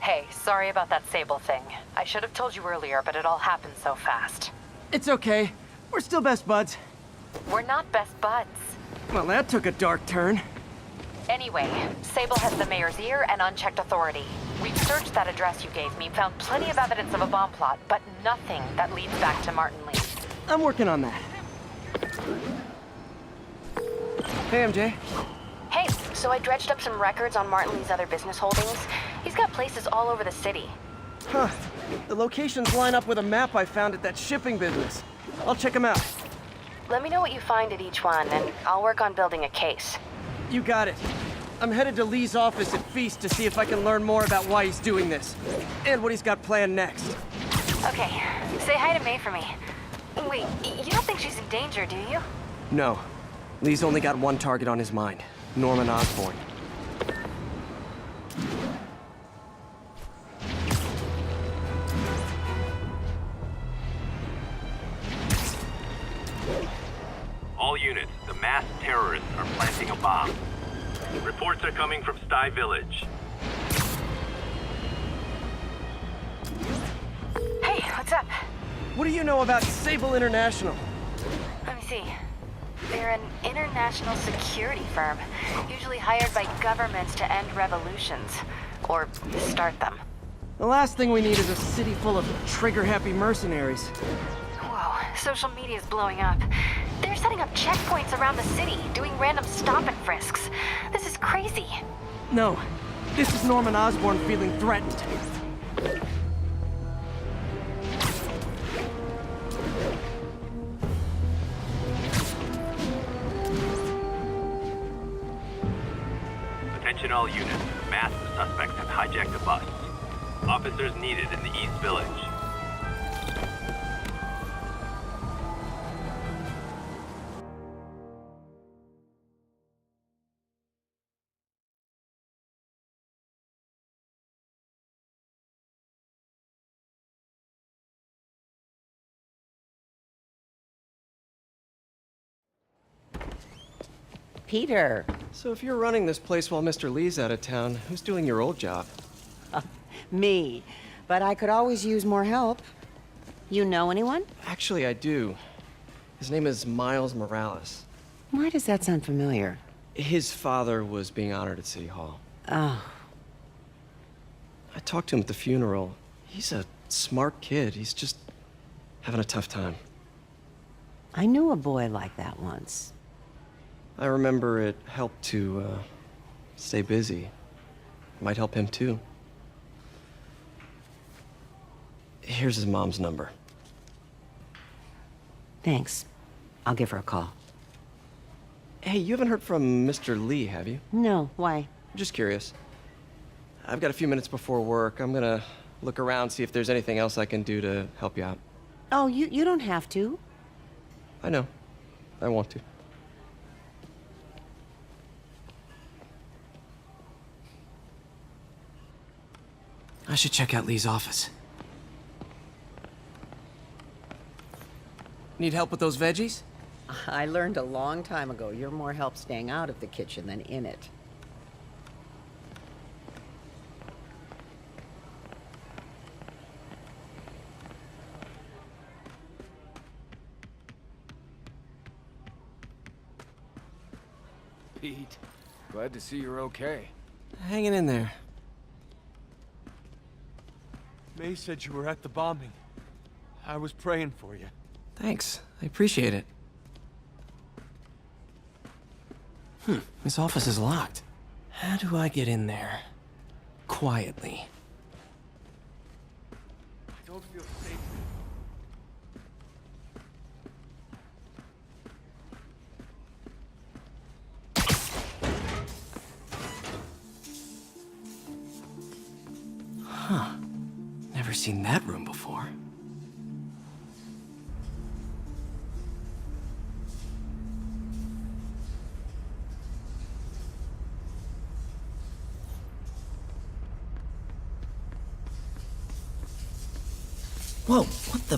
Hey, sorry about that Sable thing. I should have told you earlier, but it all happened so fast. It's okay. We're still best buds. We're not best buds. Well, that took a dark turn. Anyway, Sable has the mayor's ear and unchecked authority. We've searched that address you gave me, found plenty of evidence of a bomb plot, but nothing that leads back to Martin Lee. I'm working on that. Hey, MJ. Hey, so I dredged up some records on Martin Lee's other business holdings. He's got places all over the city. Huh. The locations line up with a map I found at that shipping business. I'll check them out. Let me know what you find at each one, and I'll work on building a case. You got it. I'm headed to Lee's office at Feast to see if I can learn more about why he's doing this. And what he's got planned next. Okay, say hi to May for me. Wait, you don't think she's in danger, do you? No. Lee's only got one target on his mind. Norman Osborn. All units, the masked terrorists are planting a bomb. Reports are coming from Sty Village. Hey, what's up? What do you know about Sable International? Let me see. They're an international security firm, usually hired by governments to end revolutions, or start them. The last thing we need is a city full of trigger-happy mercenaries. Whoa, social media's blowing up. They're setting up checkpoints around the city, doing random stop and frisks. This is crazy. No, this is Norman Osborn feeling threatened. Attention all units. Masked suspects have hijacked a bus. Officers needed in the East Village. Peter. So if you're running this place while Mr. Lee's out of town, who's doing your old job? Me. But I could always use more help. You know anyone? Actually, I do. His name is Miles Morales. Why does that sound familiar? His father was being honored at City Hall. Oh. I talked to him at the funeral. He's a smart kid. He's just having a tough time. I knew a boy like that once. I remember it helped to stay busy. Might help him too. Here's his mom's number. Thanks. I'll give her a call. Hey, you haven't heard from Mr. Lee, have you? No, why? Just curious. I've got a few minutes before work. I'm gonna look around, see if there's anything else I can do to help you out. Oh, you don't have to. I know. I want to. I should check out Lee's office. Need help with those veggies? I learned a long time ago you're more help staying out of the kitchen than in it. Pete, glad to see you're okay. Hanging in there. May said you were at the bombing. I was praying for you. Thanks. I appreciate it. This office is locked. How do I get in there? Quietly. I don't feel safe. Huh. Never seen that room before. Whoa, what the?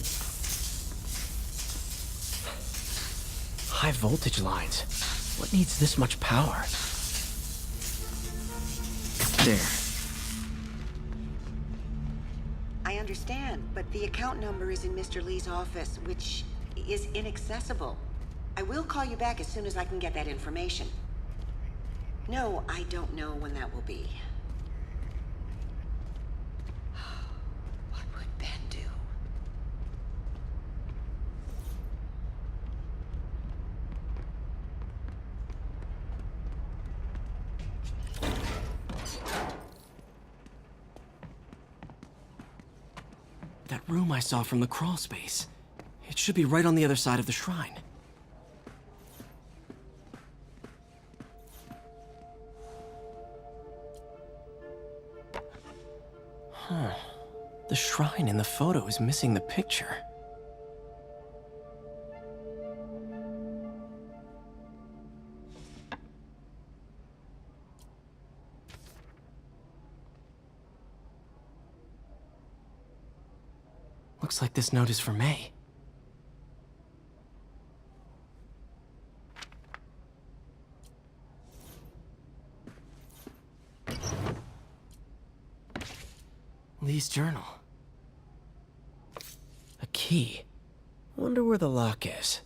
High voltage lines. What needs this much power? There. I understand, but the account number is in Mr. Lee's office, which is inaccessible. I will call you back as soon as I can get that information. No, I don't know when that will be. What would Ben do? That room I saw from the crawl space. It should be right on the other side of the shrine. Huh. The shrine in the photo is missing the picture. Looks like this note is for May. Lee's journal. A key. Wonder where the lock is.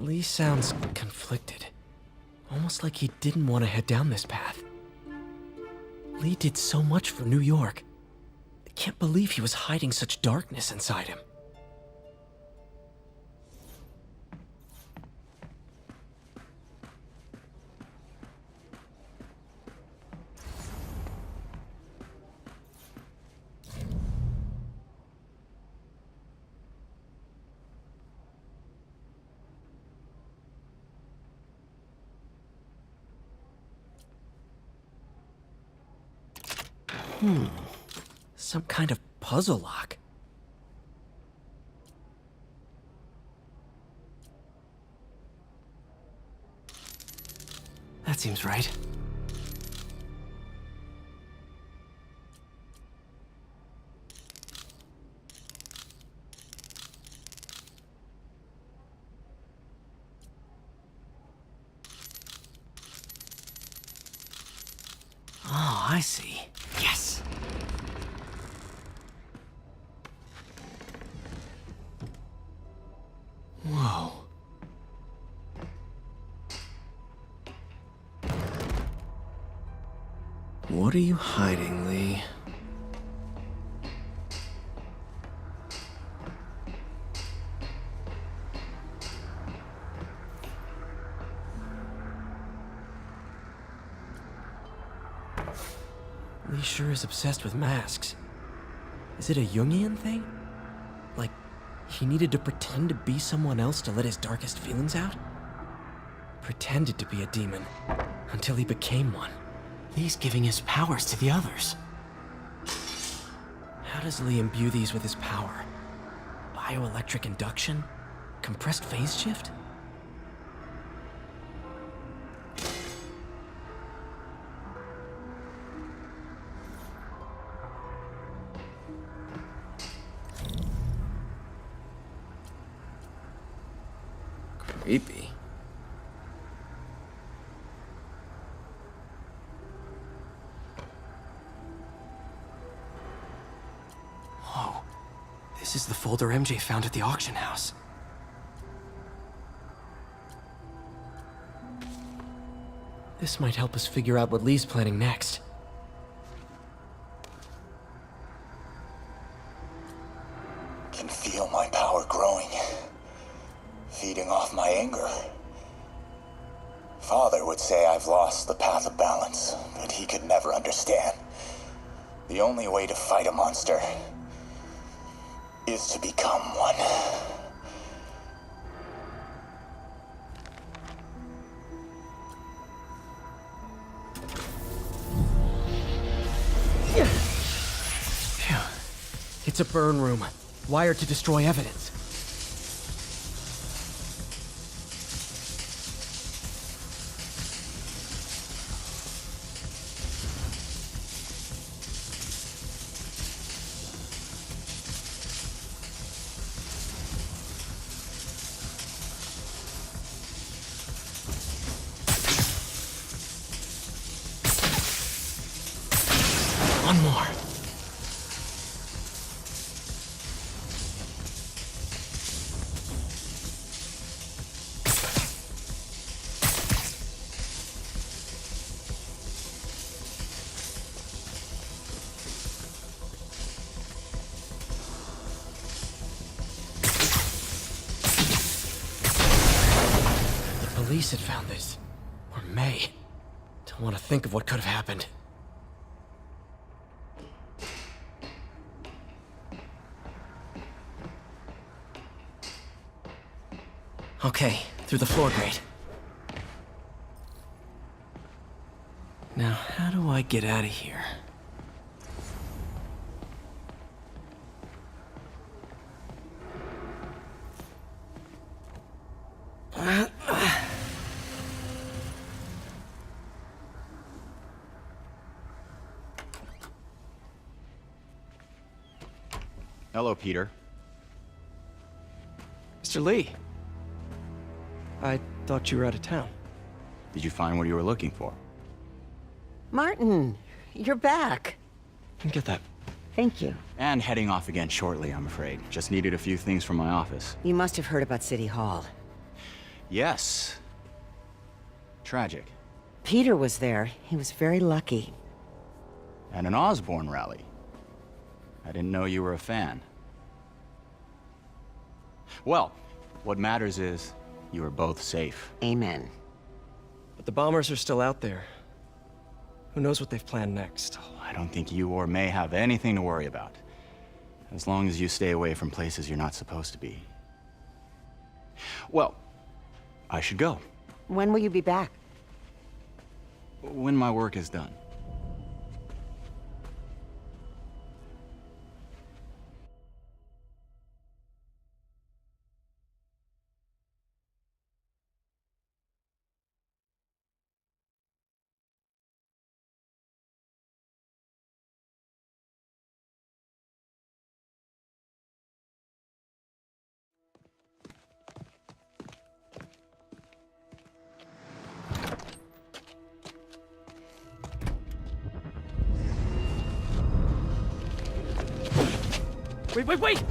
Lee sounds conflicted. Almost like he didn't want to head down this path. Lee did so much for New York. I can't believe he was hiding such darkness inside him. Some kind of puzzle lock. That seems right. Oh, I see. Yes! Whoa. What are you hiding, Lee? Lee sure is obsessed with masks. Is it a Jungian thing? Like, he needed to pretend to be someone else to let his darkest feelings out? Pretended to be a demon, until he became one. Lee's giving his powers to the others. How does Lee imbue these with his power? Bioelectric induction? Compressed phase shift? Creepy. Whoa. This is the folder MJ found at the auction house. This might help us figure out what Lee's planning next. Can feel my power growing. Feeding off my anger. Father would say I've lost the path of balance, but he could never understand. The only way to fight a monster is to become one. Phew. It's a burn room, wired to destroy evidence. police had found this. Or May. Don't want to think of what could have happened. Okay, through the floor grate. Now, how do I get out of here? Hello, Peter. Mr. Lee. I thought you were out of town. Did you find what you were looking for? Martin, you're back. Get that. Thank you. And heading off again shortly, I'm afraid. Just needed a few things from my office. You must have heard about City Hall. Yes. Tragic. Peter was there. He was very lucky. At an Osborne rally. I didn't know you were a fan. Well, what matters is you are both safe. Amen. But the bombers are still out there. Who knows what they've planned next? Oh, I don't think you or May have anything to worry about. As long as you stay away from places you're not supposed to be. Well, I should go. When will you be back? When my work is done. Wait!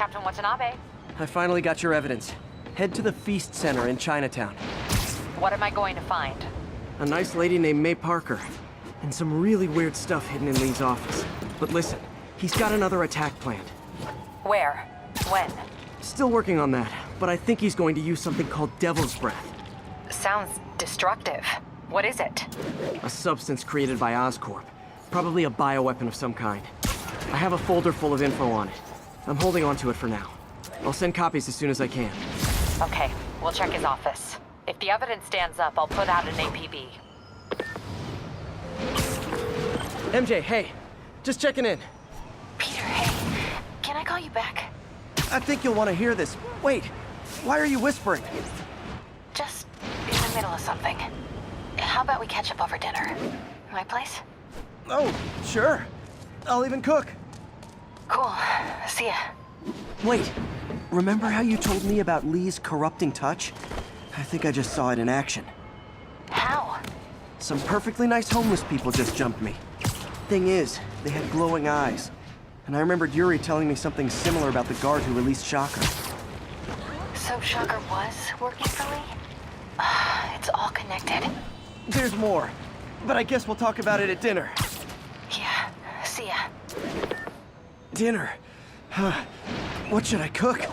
Captain Watanabe, I finally got your evidence. Head to the Feast Center in Chinatown. what am I going to find? A nice lady named May Parker. And some really weird stuff hidden in Lee's office. But listen, he's got another attack planned. Where? When? Still working on that, but I think he's going to use something called Devil's Breath. Sounds destructive. What is it? A substance created by Oscorp. Probably a bioweapon of some kind. I have a folder full of info on it. I'm holding on to it for now. I'll send copies as soon as I can. Okay, we'll check his office. If the evidence stands up, I'll put out an APB. MJ, hey. Just checking in. Peter, hey. Can I call you back? I think you'll want to hear this. Wait, why are you whispering? Just in the middle of something. How about we catch up over dinner? My place? Oh, sure. I'll even cook. Cool. See ya. Wait, remember how you told me about Lee's corrupting touch? I think I just saw it in action. How? Some perfectly nice homeless people just jumped me. Thing is, they had glowing eyes. And I remembered Yuri telling me something similar about the guard who released Shocker. So Shocker was working for Lee? It's all connected. There's more, but I guess we'll talk about it at dinner. Yeah, see ya. Dinner? Huh. What should I cook?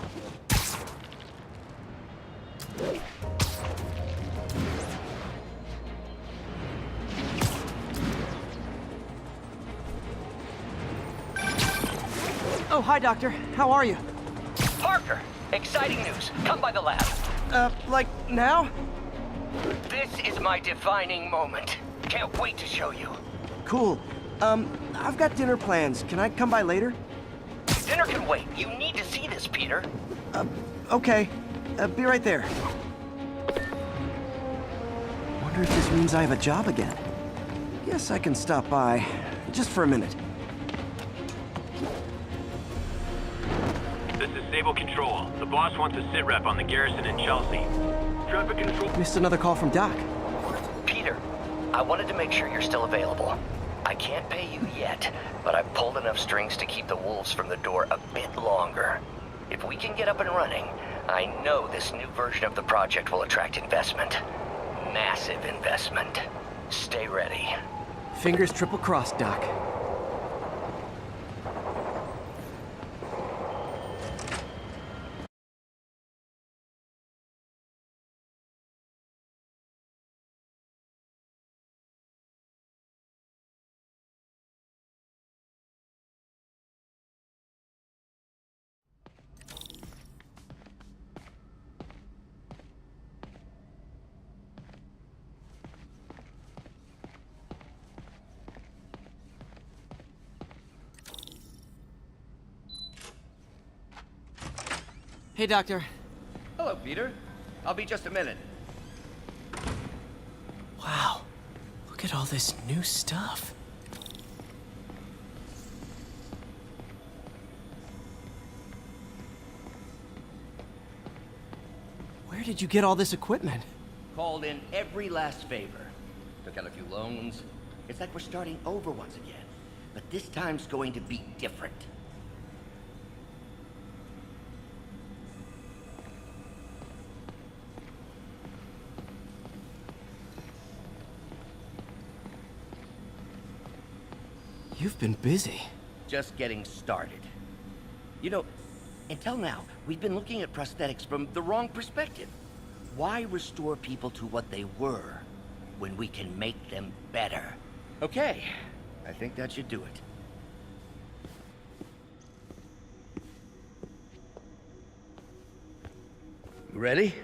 Oh, hi, Doctor. How are you? Parker, exciting news. Come by the lab. Like now? This is my defining moment. Can't wait to show you. Cool. I've got dinner plans. Can I come by later? Dinner can wait. You need to see this, Peter. Okay. Be right there. Wonder if this means I have a job again. Guess I can stop by. Just for a minute. This is Sable Control. The boss wants a sit rep on the garrison in Chelsea. Traffic control. Missed another call from Doc. Peter, I wanted to make sure you're still available. I can't pay you yet, but I've pulled enough strings to keep the wolves from the door a bit longer. If we can get up and running, I know this new version of the project will attract investment. Massive investment. Stay ready. Fingers triple crossed, Doc. Hey, Doctor. Hello, Peter. I'll be just a minute. Wow. Look at all this new stuff. Where did you get all this equipment? Called in every last favor. Took out a few loans. It's like we're starting over once again. But this time's going to be different. You've been busy. Just getting started. You know, until now, we've been looking at prosthetics from the wrong perspective. Why restore people to what they were when we can make them better? Okay, I think that should do it. You ready?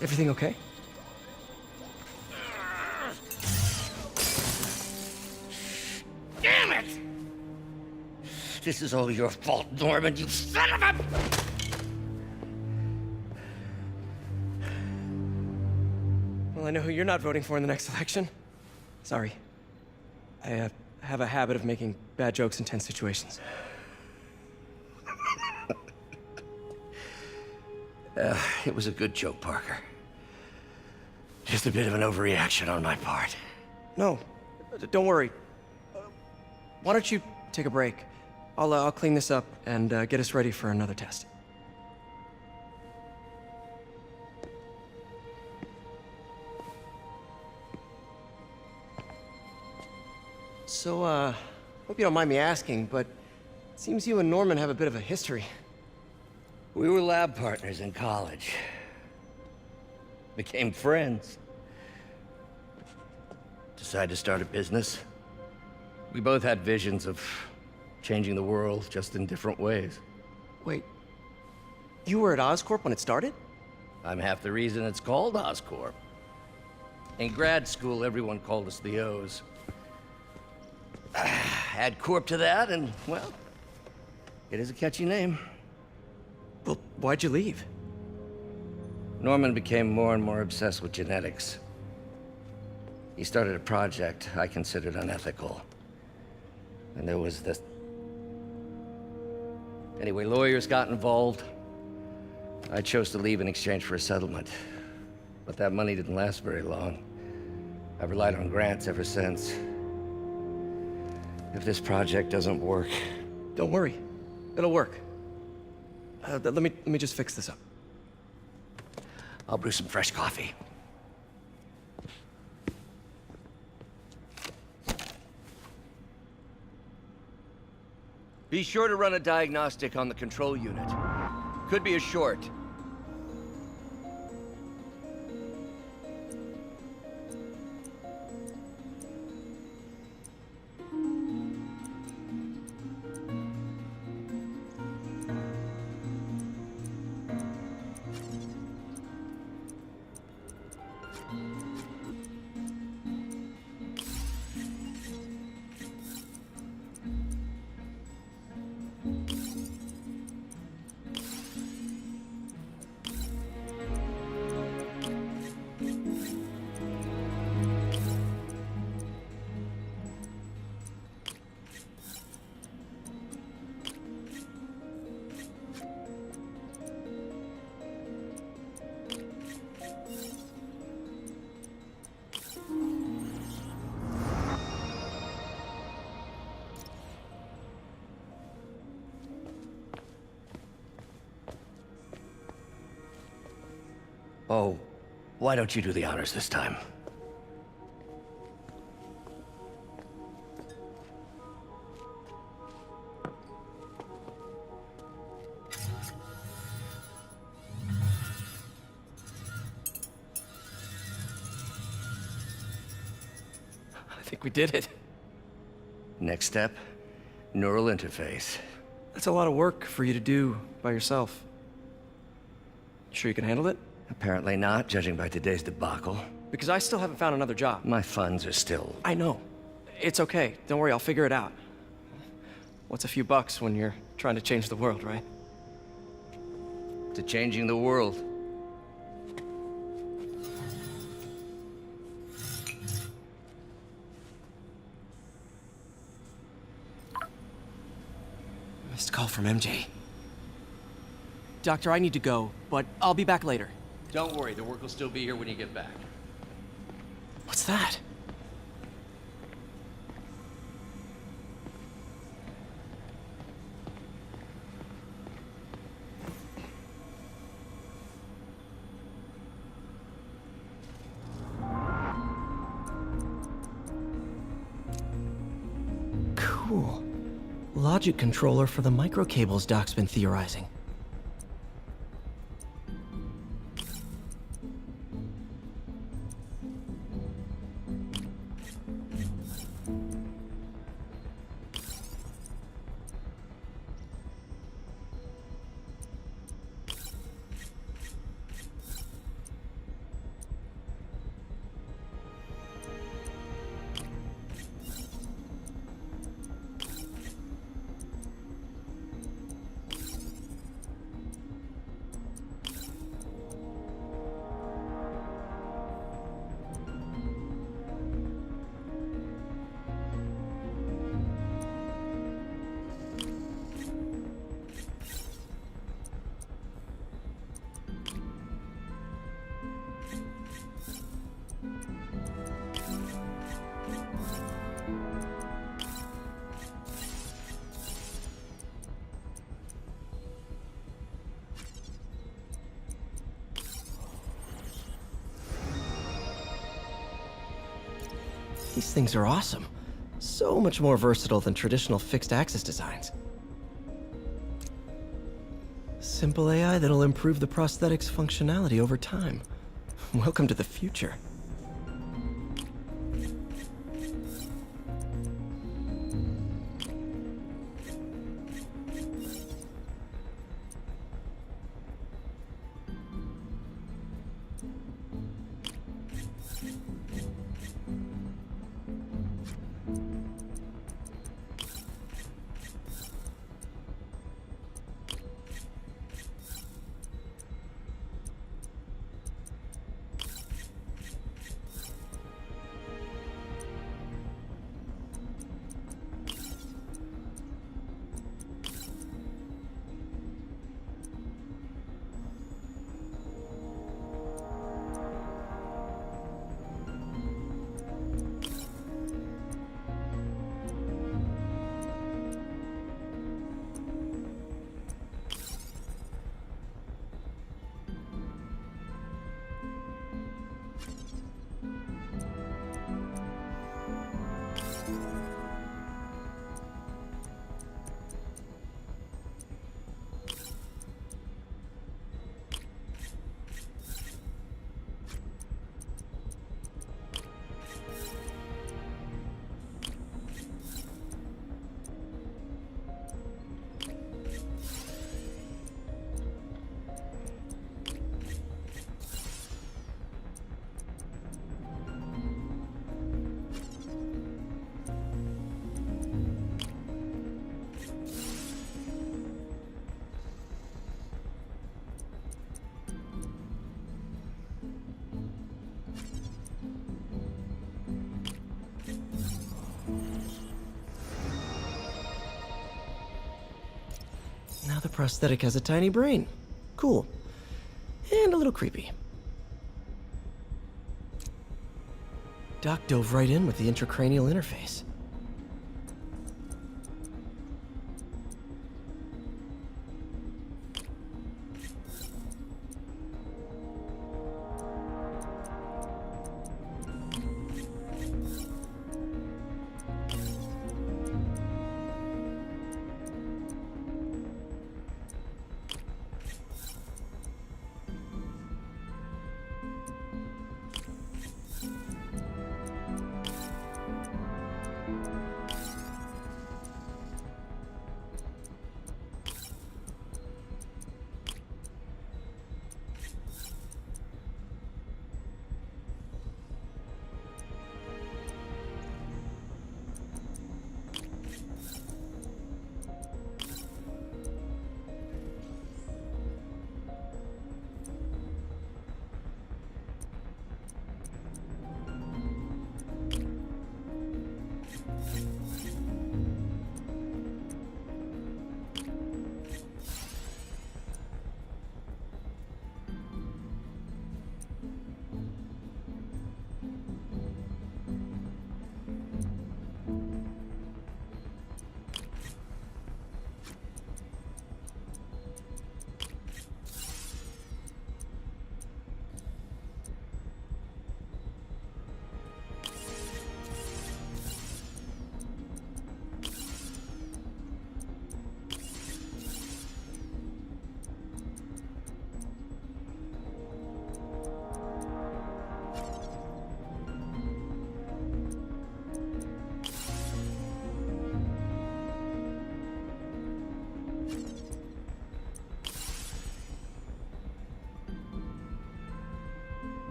Everything okay? Damn it! This is all your fault, Norman, you son of a... Well, I know who you're not voting for in the next election. Sorry. I have a habit of making bad jokes in tense situations. It was a good joke, Parker. Just a bit of an overreaction on my part. No, don't worry. Why don't you take a break? I'll clean this up and get us ready for another test. So, hope you don't mind me asking, but it seems you and Norman have a bit of a history. We were lab partners in college. Became friends. Decided to start a business. We both had visions of changing the world, just in different ways. Wait, you were at Oscorp when it started? I'm half the reason it's called Oscorp. In grad school, everyone called us the O's. Add Corp to that, and, well, it is a catchy name. Well, why'd you leave? Norman became more and more obsessed with genetics. He started a project I considered unethical. And there was this... Anyway, lawyers got involved. I chose to leave in exchange for a settlement. But that money didn't last very long. I've relied on grants ever since. If this project doesn't work... Don't worry. It'll work. Let me just fix this up. I'll brew some fresh coffee. Be sure to run a diagnostic on the control unit. Could be a short. Oh, why don't you do the honors this time? I think we did it. Next step, neural interface. That's a lot of work for you to do by yourself. Sure you can handle it? Apparently not, judging by today's debacle. Because I still haven't found another job. My funds are still... I know. It's okay. Don't worry, I'll figure it out. What's a few bucks when you're trying to change the world, right? To changing the world. Missed call from MJ. Doctor, I need to go, but I'll be back later. Don't worry, the work will still be here when you get back. What's that? Cool. Logic controller for the microcables Doc's been theorizing. These things are awesome. So much more versatile than traditional fixed-axis designs. Simple AI that'll improve the prosthetic's functionality over time. Welcome to the future. prosthetic has a tiny brain. Cool. And a little creepy. Doc dove right in with the intracranial interface.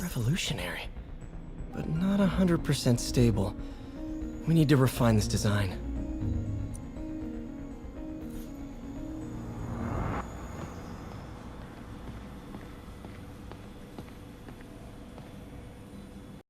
Revolutionary, but not 100% stable. We need to refine this design.